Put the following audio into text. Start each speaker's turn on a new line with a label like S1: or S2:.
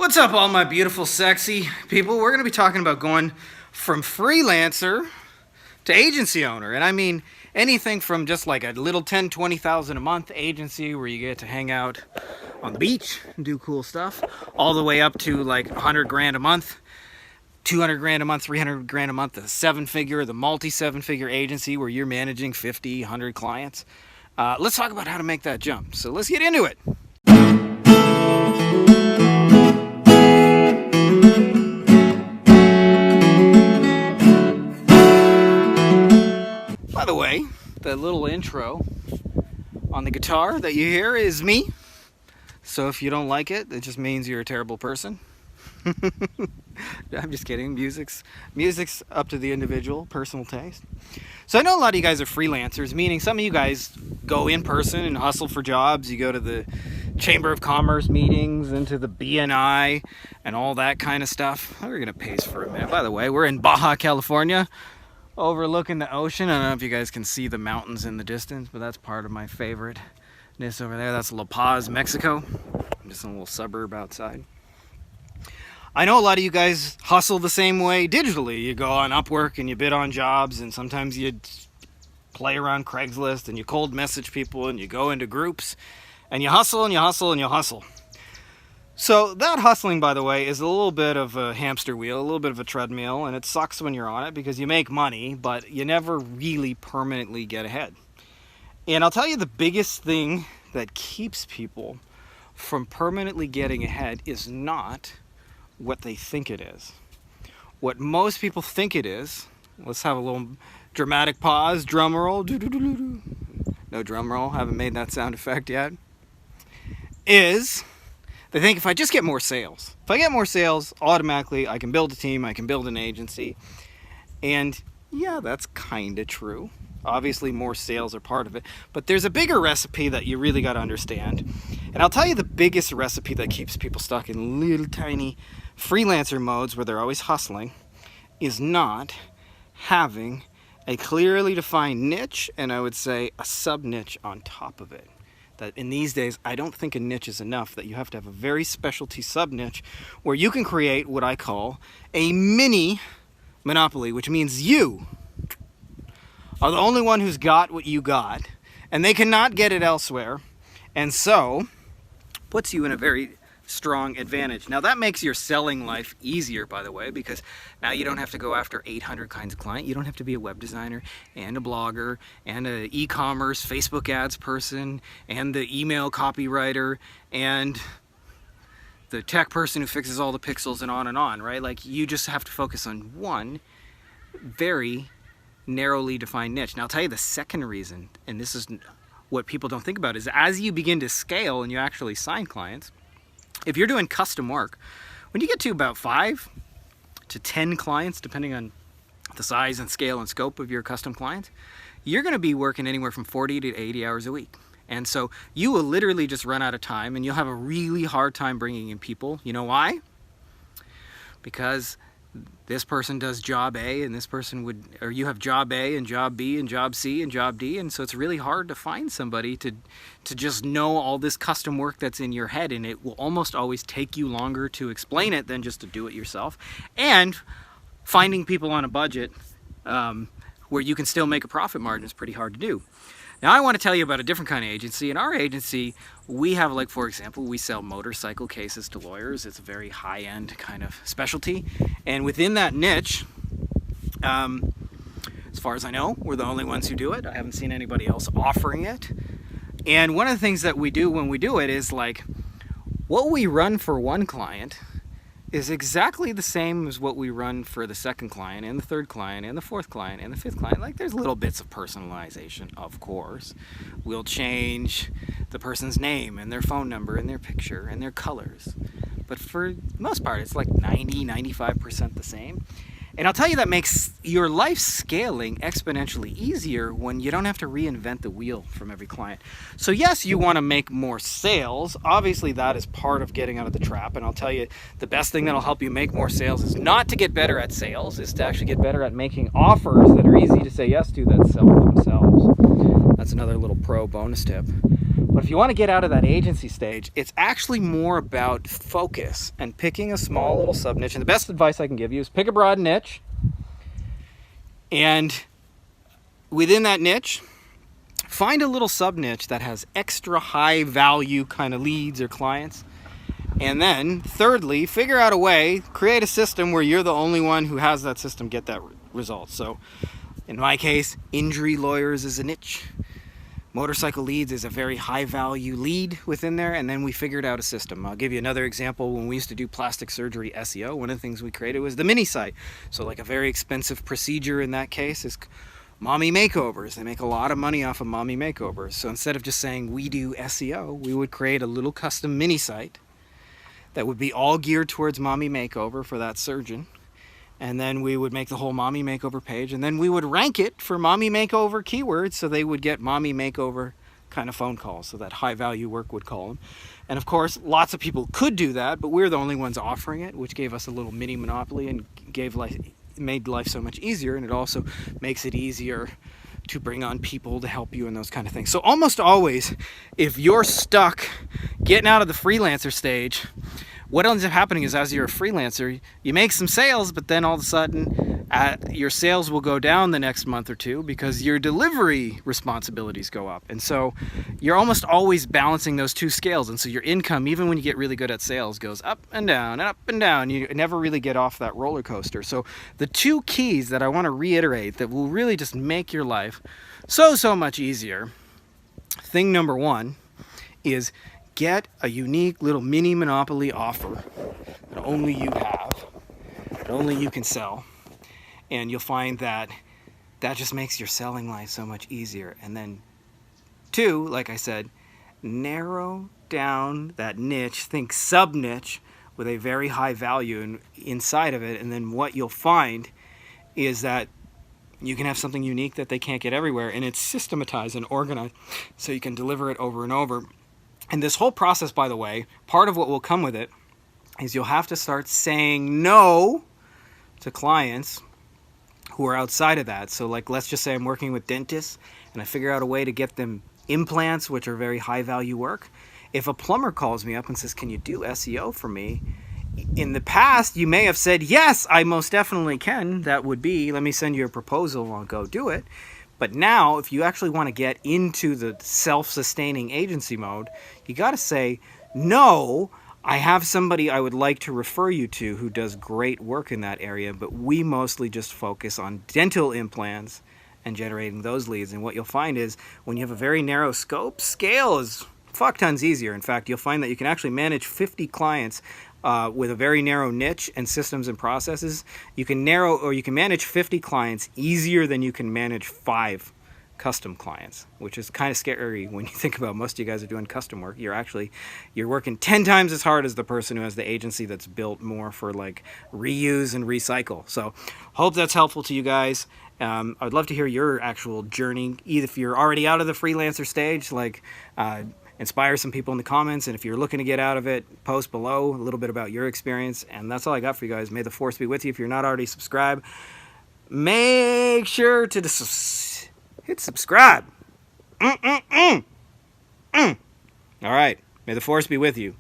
S1: What's up, all my beautiful, sexy people? We're going to be talking about going from freelancer to agency owner. And I mean anything from just like a little 10, 20,000 a month agency where you get to hang out on the beach and do cool stuff, all the way up to like 100 grand a month, 200 grand a month, 300 grand a month, the seven-figure, the multi-seven-figure agency where you're managing 50, 100 clients. Let's talk about how to make that jump. So let's get into it. By the way, the little intro on the guitar that you hear is me. So if you don't like it, it just means you're a terrible person. I'm just kidding. Music's up to the individual, personal taste. So I know a lot of you guys are freelancers, meaning some of you guys go in person and hustle for jobs. You go to the Chamber of Commerce meetings, into the BNI, and all that kind of stuff. We're going to pace for a minute. By the way, we're in Baja, California, overlooking the ocean. I don't know if you guys can see the mountains in the distance, but that's part of my favoriteness over there. That's La Paz, Mexico. Just a little suburb outside. I know a lot of you guys hustle the same way digitally. You go on Upwork and you bid on jobs, and sometimes you play around Craigslist and you cold message people and you go into groups and you hustle and you hustle and you hustle. So that hustling, by the way, is a little bit of a hamster wheel, a little bit of a treadmill, and it sucks when you're on it because you make money, but you never really permanently get ahead. And I'll tell you, the biggest thing that keeps people from permanently getting ahead is not what they think it is. What most people think it is, let's have a little dramatic pause, drum roll, no drum roll, haven't made that sound effect yet, is they think if I just get more sales, if I get more sales, automatically I can build a team, I can build an agency. And yeah, that's kind of true. Obviously more sales are part of it, but there's a bigger recipe that you really got to understand. And I'll tell you the biggest recipe that keeps people stuck in little tiny freelancer modes where they're always hustling is not having a clearly defined niche, and I would say a sub niche on top of it. That in these days, I don't think a niche is enough, that you have to have a very specialty sub niche where you can create what I call a mini monopoly, which means you are the only one who's got what you got, and they cannot get it elsewhere, and so puts you in a very strong advantage. Now that makes your selling life easier, by the way, because now you don't have to go after 800 kinds of client. You don't have to be a web designer and a blogger and an e-commerce Facebook ads person and the email copywriter and the tech person who fixes all the pixels and on, right? Like, you just have to focus on one very narrowly defined niche. Now I'll tell you the second reason, and this is what people don't think about, is as you begin to scale and you actually sign clients, if you're doing custom work, when you get to about 5 to 10 clients, depending on the size and scale and scope of your custom clients, you're going to be working anywhere from 40 to 80 hours a week. And so you will literally just run out of time, and you'll have a really hard time bringing in people. You know why? Because this person does job A, and this person would, or you have job A and job B and job C and job D, and so it's really hard to find somebody to just know all this custom work that's in your head, and it will almost always take you longer to explain it than just to do it yourself. And finding people on a budget where you can still make a profit margin is pretty hard to do. Now I want to tell you about a different kind of agency. In our agency, we have, like, for example, we sell motorcycle cases to lawyers. It's a very high-end kind of specialty. And within that niche, as far as I know, we're the only ones who do it. I haven't seen anybody else offering it. And one of the things that we do when we do it is, like, what we run for one client is exactly the same as what we run for the second client and the third client and the fourth client and the fifth client. Like, there's little bits of personalization, of course. We'll change the person's name and their phone number and their picture and their colors. But for the most part, it's like 90-95% the same. And I'll tell you, that makes your life scaling exponentially easier when you don't have to reinvent the wheel from every client. So yes, you want to make more sales. Obviously, that is part of getting out of the trap. And I'll tell you, the best thing that'll help you make more sales is not to get better at sales, is to actually get better at making offers that are easy to say yes to that sell themselves. That's another little pro bonus tip. But if you want to get out of that agency stage, it's actually more about focus and picking a small little sub niche. And the best advice I can give you is pick a broad niche, and within that niche, find a little sub niche that has extra high value kind of leads or clients. And then thirdly, figure out a way, create a system where you're the only one who has that system get that result. So in my case, injury lawyers is a niche. Motorcycle leads is a very high value lead within there, and then we figured out a system. I'll give you another example. When we used to do plastic surgery SEO, one of the things we created was the mini site. So like a very expensive procedure in that case is mommy makeovers. They make a lot of money off of mommy makeovers. So instead of just saying we do SEO, we would create a little custom mini site that would be all geared towards mommy makeover for that surgeon. And then we would make the whole mommy makeover page, and then we would rank it for mommy makeover keywords, so they would get mommy makeover kind of phone calls, so that high value work would call them. And of course, lots of people could do that, but we're the only ones offering it, which gave us a little mini monopoly and made life so much easier. And it also makes it easier to bring on people to help you and those kind of things. So almost always, if you're stuck getting out of the freelancer stage, what ends up happening is, as you're a freelancer, you make some sales, but then all of a sudden your sales will go down the next month or two because your delivery responsibilities go up. And so you're almost always balancing those two scales. And so your income, even when you get really good at sales, goes up and down and up and down. You never really get off that roller coaster. So the two keys that I want to reiterate that will really just make your life so much easier. Thing number one is get a unique little mini monopoly offer that only you have, that only you can sell. And you'll find that that just makes your selling life so much easier. And then two, like I said, narrow down that niche, think sub niche with a very high value inside of it. And then what you'll find is that you can have something unique that they can't get everywhere, and it's systematized and organized so you can deliver it over and over. And this whole process, by the way, part of what will come with it is you'll have to start saying no to clients who are outside of that. So like, let's just say I'm working with dentists and I figure out a way to get them implants, which are very high value work. If a plumber calls me up and says, can you do SEO for me? In the past, you may have said, yes, I most definitely can. That would be, let me send you a proposal, I'll go do it. But now, if you actually want to get into the self-sustaining agency mode, you got to say, no, I have somebody I would like to refer you to who does great work in that area, but we mostly just focus on dental implants and generating those leads. And what you'll find is when you have a very narrow scope, scale is fuck tons easier. In fact, you'll find that you can actually manage 50 clients with a very narrow niche and systems and processes. You can manage 50 clients easier than you can manage 5 custom clients, which is kind of scary when you think about most of you guys are doing custom work. You're working 10 times as hard as the person who has the agency that's built more for like reuse and recycle. So hope that's helpful to you guys. I'd love to hear your actual journey, either if you're already out of the freelancer stage, like inspire some people in the comments, and if you're looking to get out of it, post below a little bit about your experience. And that's all I got for you guys. May the force be with you. If you're not already subscribed, make sure to hit subscribe. All right. May the force be with you.